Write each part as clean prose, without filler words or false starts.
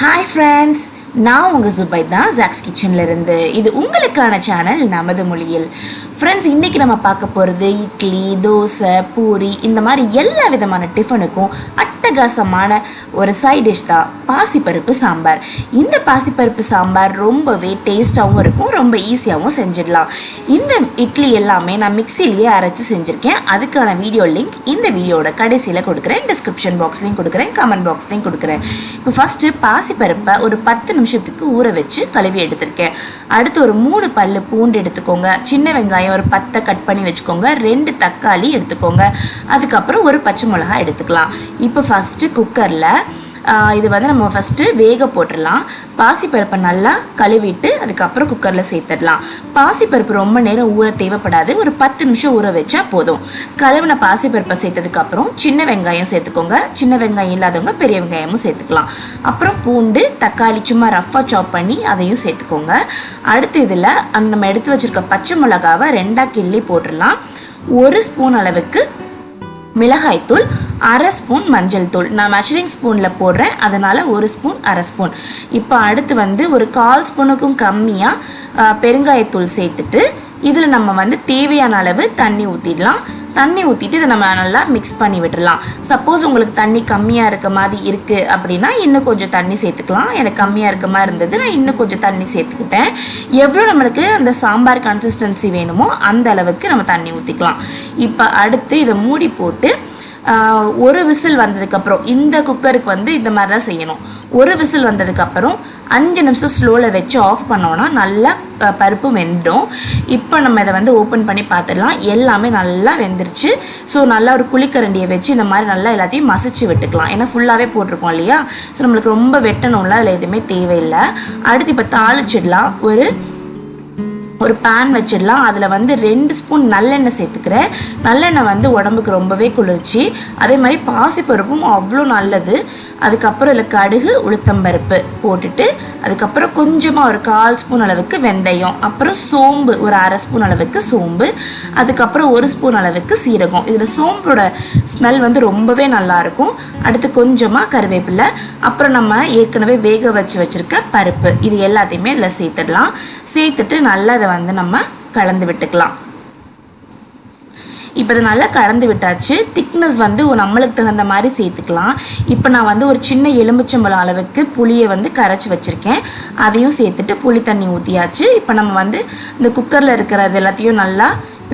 Hi friends, நான் உங்கள் Zubaida Jacks கிச்சன்ல இருந்து. இது உங்களுக்கான சேனல் நமது மொழியில். ஃப்ரெண்ட்ஸ், இன்றைக்கி நம்ம பார்க்க போகிறது இட்லி, தோசை, பூரி இந்த மாதிரி எல்லா விதமான டிஃபனுக்கும் அட்டகாசமான ஒரு சைட் டிஷ் தான் பாசிப்பருப்பு சாம்பார். இந்த பாசிப்பருப்பு சாம்பார் ரொம்பவே டேஸ்ட்டாகவும் இருக்கும், ரொம்ப ஈஸியாகவும் செஞ்சிடலாம். இந்த இட்லி எல்லாமே நான் மிக்சிலேயே அரைச்சி செஞ்சுருக்கேன். அதுக்கான வீடியோ லிங்க் இந்த வீடியோட கடைசியில் கொடுக்குறேன், டிஸ்கிரிப்ஷன் பாக்ஸ்லையும் கொடுக்குறேன், கமெண்ட் பாக்ஸ்லையும் கொடுக்குறேன். இப்போ ஃபஸ்ட்டு பாசிப்பருப்பை ஒரு 10 நிமிஷத்துக்கு ஊற வச்சு கழுவி எடுத்திருக்கேன். அடுத்து ஒரு 3 பல்லு பூண்டு எடுத்துக்கோங்க, சின்ன வெங்காயம் ஒரு 10 கட் பண்ணி வச்சுக்கோங்க, 2 தக்காளி எடுத்துக்கோங்க, அதுக்கப்புறம் ஒரு பச்சை மிளகா எடுத்துக்கலாம். இப்போ ஃபஸ்ட்டு குக்கரில் இது நம்ம ஃபஸ்ட்டு வேக போட்டுடலாம். பாசிப்பருப்பை நல்லா கழுவிட்டு அதுக்கப்புறம் குக்கரில் சேர்த்துடலாம். பாசிப்பருப்பு ரொம்ப நேரம் ஊற தேவைப்படாது, ஒரு 10 நிமிஷம் ஊற வச்சா போதும். கழுவின பாசிப்பருப்பை சேர்த்ததுக்கப்புறம் சின்ன வெங்காயம் சேர்த்துக்கோங்க, சின்ன வெங்காயம் இல்லாதவங்க பெரிய வெங்காயமும் சேர்த்துக்கலாம். அப்புறம் பூண்டு, தக்காளி சும்மா ரஃப்பாக சாப் பண்ணி அதையும் சேர்த்துக்கோங்க. அடுத்து இதில் நம்ம எடுத்து வச்சுருக்க பச்சை மிளகாவை 2ஆக கிள்ளி போட்டுடலாம். 1 ஸ்பூன் அளவுக்கு மிளகாய்த்தூள், 1/2 ஸ்பூன் மஞ்சள் தூள். நான் மெஷரிங் ஸ்பூனில் போடுறேன், அதனால் 1 ஸ்பூன் 1/2 ஸ்பூன். இப்போ அடுத்து ஒரு 1/4 ஸ்பூனுக்கும் கம்மியாக பெருங்காயத்தூள் சேர்த்துட்டு இதில் நம்ம தேவையான அளவு தண்ணி ஊற்றிடலாம். தண்ணி ஊற்றிட்டு இதை நம்ம நல்லா மிக்ஸ் பண்ணி விட்டுடலாம். சப்போஸ் உங்களுக்கு தண்ணி கம்மியாக இருக்க மாதிரி இருக்குது அப்படின்னா இன்னும் கொஞ்சம் தண்ணி சேர்த்துக்கலாம். எனக்கு கம்மியாக இருக்க மாதிரி இருந்தது, நான் இன்னும் கொஞ்சம் தண்ணி சேர்த்துக்கிட்டேன். எவ்வளோ நம்மளுக்கு அந்த சாம்பார் கன்சிஸ்டன்சி வேணுமோ அந்த அளவுக்கு நம்ம தண்ணி ஊற்றிக்கலாம். இப்போ அடுத்து இதை மூடி போட்டு ஒரு விசில் வந்ததுக்கப்புறம், இந்த குக்கருக்கு இந்த மாதிரி தான் செய்யணும். ஒரு விசில் வந்ததுக்கப்புறம் 5 நிமிஷம் ஸ்லோவில் வச்சு ஆஃப் பண்ணோன்னா நல்லா பருப்பு வெந்துடும். இப்போ நம்ம இதை ஓப்பன் பண்ணி பார்த்துடலாம். எல்லாமே நல்லா வெந்துருச்சு. ஸோ நல்லா ஒரு குழிக்கரண்டியை வச்சு இந்த மாதிரி நல்லா எல்லாத்தையும் மசிச்சு விட்டுக்கலாம். ஏன்னா ஃபுல்லாகவே போட்டிருக்கோம் இல்லையா, ஸோ நம்மளுக்கு ரொம்ப வெட்டணும்ல, அதில் எதுவுமே தேவையில்லை. அடுத்து இப்போ தாளிச்சிடலாம். ஒரு பேன் வச்சிடலாம். அதில் 2 ஸ்பூன் நல்லெண்ணெய் சேர்த்துக்கிறேன். நல்லெண்ணெய் உடம்புக்கு ரொம்பவே குளிர்ச்சி. அதே மாதிரி பாசிப்பருப்பும் அவ்வளோ நல்லது. அதுக்கப்புறம் இதில் கடுகு, உளுத்தம்பருப்பு போட்டுட்டு அதுக்கப்புறம் கொஞ்சமாக ஒரு 1/4 ஸ்பூன் அளவுக்கு வெந்தயம், அப்புறம் சோம்பு ஒரு 1/2 ஸ்பூன் அளவுக்கு சோம்பு, அதுக்கப்புறம் 1 ஸ்பூன் அளவுக்கு சீரகம். இதில் சோம்போட ஸ்மெல் ரொம்பவே நல்லாயிருக்கும். அடுத்து கொஞ்சமாக கருவேப்பிலை, அப்புறம் நம்ம ஏற்கனவே வேக வச்சுருக்க பருப்பு, இது எல்லாத்தையுமே இதில் சேர்த்துடலாம். சேர்த்துட்டு நல்லா இதை நம்ம கலந்து விட்டுக்கலாம். இப்போ இதை நல்லா கலந்து விட்டாச்சு. திக்னஸ் நம்மளுக்கு தகுந்த மாதிரி சேர்த்துக்கலாம். இப்போ நான் ஒரு சின்ன எலுமிச்சம்பழம் அளவுக்கு புளியை கரைச்சி வச்சுருக்கேன். அதையும் சேர்த்துட்டு புளி தண்ணி ஊற்றியாச்சு. இப்போ நம்ம இந்த குக்கரில் இருக்கிறது எல்லாத்தையும் நல்லா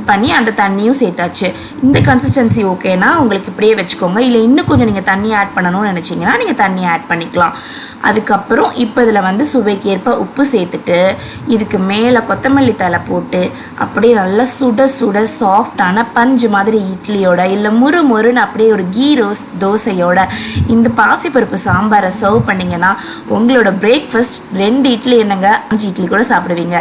பண்ணி அந்த தண்ணியும் சேர்த்தாச்சு. இந்த கன்சிஸ்டன்சி ஓகேனா உங்களுக்கு இப்படியே வச்சுக்கோங்க. இல்லை இன்னும் கொஞ்சம் நீங்கள் தண்ணி ஆட் பண்ணணும்னு நினச்சிங்கன்னா நீங்கள் தண்ணி ஆட் பண்ணிக்கலாம். அதுக்கப்புறம் இப்போ இதில் சுவைக்கு ஏற்ப உப்பு சேர்த்துட்டு இதுக்கு மேலே கொத்தமல்லி தழை போட்டு அப்படியே நல்லா சுட சுட சாஃப்டான பஞ்சு மாதிரி இட்லியோட இல்லை முறுன்னு அப்படியே ஒரு கீ ரோஸ் தோசையோட இந்த பாசிப்பருப்பு சாம்பாரை சர்வ் பண்ணிங்கன்னா உங்களோட பிரேக்ஃபாஸ்ட் 2 இட்லி என்னங்க 5 இட்லி கூட சாப்பிடுவீங்க.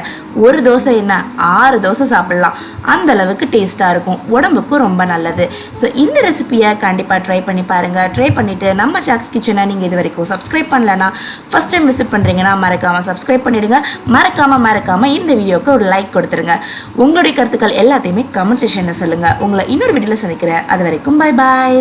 ஒரு தோசை என்ன 6 தோசை சாப்பிடலாம். அந்த அளவுக்கு டேஸ்ட்டாக இருக்கும், உடம்புக்கும் ரொம்ப நல்லது. ஸோ இந்த ரெசிபியை கண்டிப்பாக ட்ரை பண்ணி பாருங்கள். ட்ரை பண்ணிவிட்டு நம்ம ஜாக்ஸ் கிச்சனை நீங்கள் இது வரைக்கும் சப்ஸ்கிரைப் பண்ணலன்னா, ஃபஸ்ட் டைம் விசிட் பண்ணுறீங்கன்னா மறக்காமல் சப்ஸ்கிரைப் பண்ணிவிடுங்க. மறக்காமல் இந்த வீடியோவுக்கு ஒரு லைக் கொடுத்துருங்க. உங்களுடைய கருத்துக்கள் எல்லாத்தையுமே கமெண்ட் செக்ஷனில் சொல்லுங்கள். உங்களை இன்னொரு வீடியோவில் சந்திக்கிறேன். அது வரைக்கும் பை பாய்.